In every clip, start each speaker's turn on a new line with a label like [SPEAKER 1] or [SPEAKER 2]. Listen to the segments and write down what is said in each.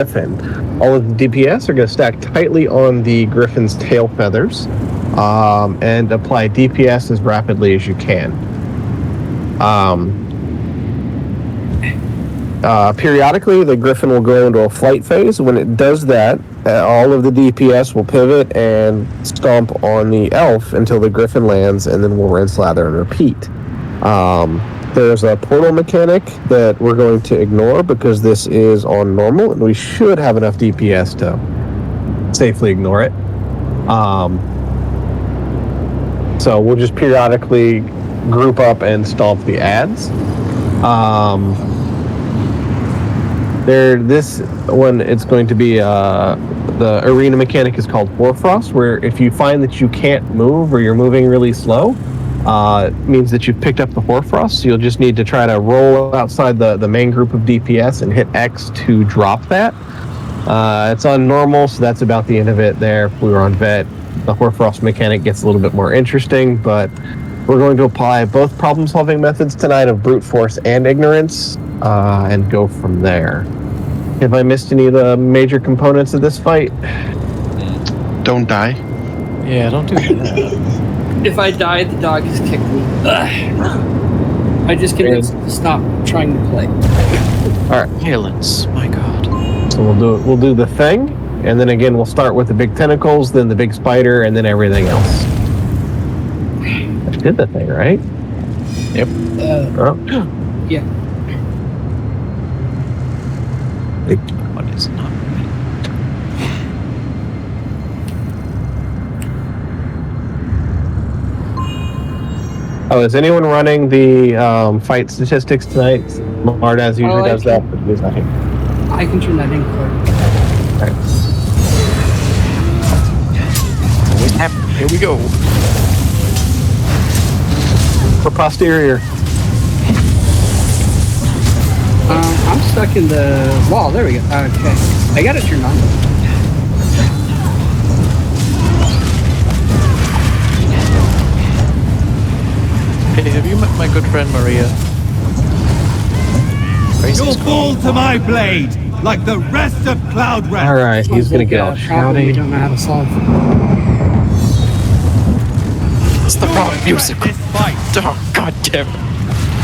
[SPEAKER 1] Griffin. All of the DPS are going to stack tightly on the Griffin's tail feathers and apply DPS as rapidly as you can. Periodically, the Griffin will go into a flight phase. When it does that, all of the DPS will pivot and stomp on the elf until the Griffin lands, and then we'll rinse, lather, and repeat. There's a portal mechanic that we're going to ignore because this is on normal, and we should have enough DPS to safely ignore it. So we'll just periodically group up and stomp the ads. This one, it's going to be the arena mechanic is called Hoarfrost, where if you find that you can't move or you're moving really slow, it means that you've picked up the Hoarfrost. So you'll just need to try to roll outside the main group of DPS and hit X to drop that. It's on normal, so that's about the end of it there. If we were on vet, the Hoarfrost mechanic gets a little bit more interesting, but we're going to apply both problem-solving methods tonight of brute force and ignorance, and go from there. Have I missed any of the major components of this fight?
[SPEAKER 2] Don't die.
[SPEAKER 3] Yeah, don't do that.
[SPEAKER 4] If I die, the dog has kicked me. I just convinced him to stop trying to play.
[SPEAKER 1] All right.
[SPEAKER 3] Violence, my god.
[SPEAKER 1] So we'll do the thing, and then again we'll start with the big tentacles, then the big spider, and then everything else. I did the thing, right?
[SPEAKER 3] Yep.
[SPEAKER 4] Yeah.
[SPEAKER 3] What is not?
[SPEAKER 1] Oh, is anyone running the fight statistics tonight? Mardaz usually does that, but he's not here.
[SPEAKER 4] I can turn that in quick.
[SPEAKER 1] Right.
[SPEAKER 3] Here we go.
[SPEAKER 1] For posterior.
[SPEAKER 4] I'm stuck in the wall. There we go. Okay. I got it turned on.
[SPEAKER 3] Hey, have you met my good friend Maria?
[SPEAKER 5] You'll fall to my blade, like the rest of Cloudwreck.
[SPEAKER 1] All right, he's gonna get all
[SPEAKER 4] Problem we
[SPEAKER 1] shouty.
[SPEAKER 4] don't know how to solve.
[SPEAKER 3] It's the wrong music.
[SPEAKER 5] This fight.
[SPEAKER 3] Oh, god damn it.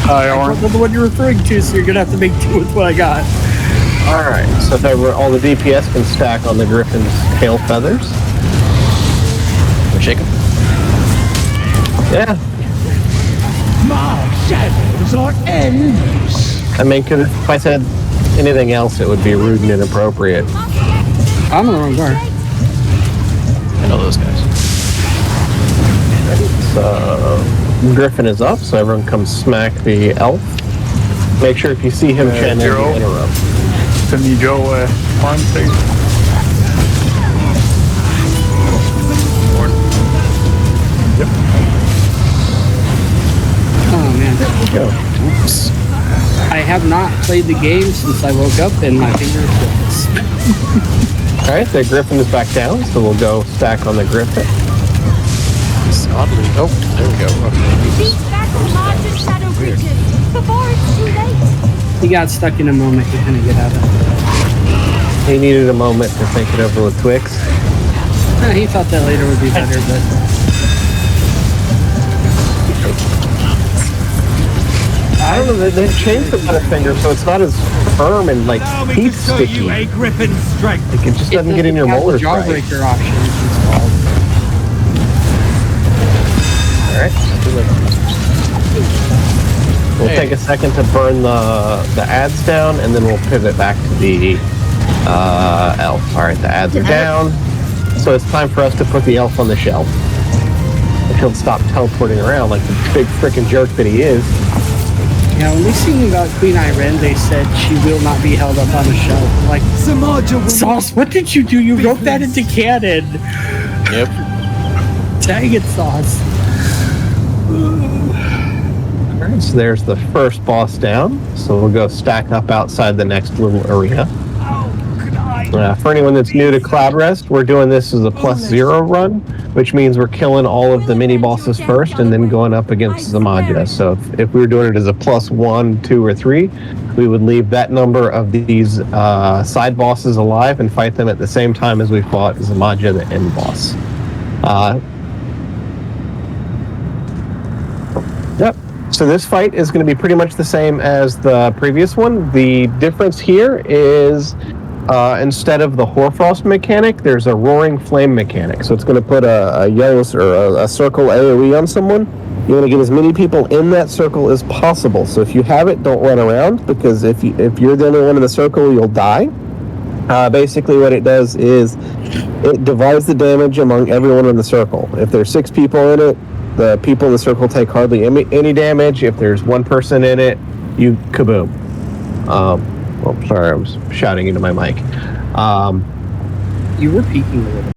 [SPEAKER 4] I don't know the one you're referring to, so you're gonna have to make do with what I got.
[SPEAKER 1] All right, so if all the DPS can stack on the Griffin's tail feathers.
[SPEAKER 3] We shake him.
[SPEAKER 1] Yeah.
[SPEAKER 5] My shadows are endless.
[SPEAKER 1] I mean, 'cause if I said anything else, it would be rude and inappropriate.
[SPEAKER 4] I'm on the wrong guard.
[SPEAKER 3] I know those guys.
[SPEAKER 1] So Griffin is up, so everyone come smack the elf. Make sure if you see him chanting,
[SPEAKER 6] Joe?
[SPEAKER 1] interrupt.
[SPEAKER 6] Can you go on, please?
[SPEAKER 4] Oh man.
[SPEAKER 1] Go.
[SPEAKER 3] Oops.
[SPEAKER 4] I have not played the game since I woke up and my fingers froze.
[SPEAKER 1] All right, the Griffin is back down, so we'll go stack on the Griffin.
[SPEAKER 3] It's oddly. Oh, there we go.
[SPEAKER 7] Beat back the mods and shadow creatures before it's too late.
[SPEAKER 4] He got stuck in a moment to kind of get out of it.
[SPEAKER 1] He needed a moment to think it over with Twix.
[SPEAKER 4] He thought that later would be better, but
[SPEAKER 1] I don't know, they changed the Butterfinger so it's not as firm and like
[SPEAKER 5] Allow me to
[SPEAKER 1] teeth
[SPEAKER 5] show
[SPEAKER 1] sticky.
[SPEAKER 5] you a Griffin's strength.
[SPEAKER 1] Like, it just doesn't get in your
[SPEAKER 4] have the
[SPEAKER 1] molars right.
[SPEAKER 4] jawbreaker option installed.
[SPEAKER 1] All right. We'll take a second to burn the ads down, and then we'll pivot back to the elf. All right, the ads are down, so it's time for us to put the elf on the shelf. If he'll stop teleporting around like the big frickin' jerk that he is.
[SPEAKER 4] Yeah, when they sing about Queen Irene, they said she will not be held up on a shelf. Like,
[SPEAKER 5] Samaja will
[SPEAKER 4] Sauce, what did you do? You wrote that into canon.
[SPEAKER 3] Yep.
[SPEAKER 4] Dang it, Sauce.
[SPEAKER 1] All right, so there's the first boss down. So we'll go stack up outside the next little arena.
[SPEAKER 5] How could I
[SPEAKER 1] For anyone that's new to Cloud Rest, we're doing this as a +0 run, which means we're killing all of the mini bosses first and then going up against Zamaja. So if we were doing it as a +1, 2, or 3, we would leave that number of these side bosses alive and fight them at the same time as we fought Zamaja, the end boss. Yep. So this fight is going to be pretty much the same as the previous one. The difference here is instead of the Hoarfrost mechanic, there's a Roaring Flame mechanic. So it's going to put a yellow or a circle AoE on someone. You want to get as many people in that circle as possible. So if you have it, don't run around, because if you're the only one in the circle, you'll die. Basically what it does is it divides the damage among everyone in the circle. If there's 6 people in it, the people in the circle take hardly any damage. If there's 1 person in it, you kaboom. Well, sorry, I was shouting into my mic.
[SPEAKER 4] You were peeking a little.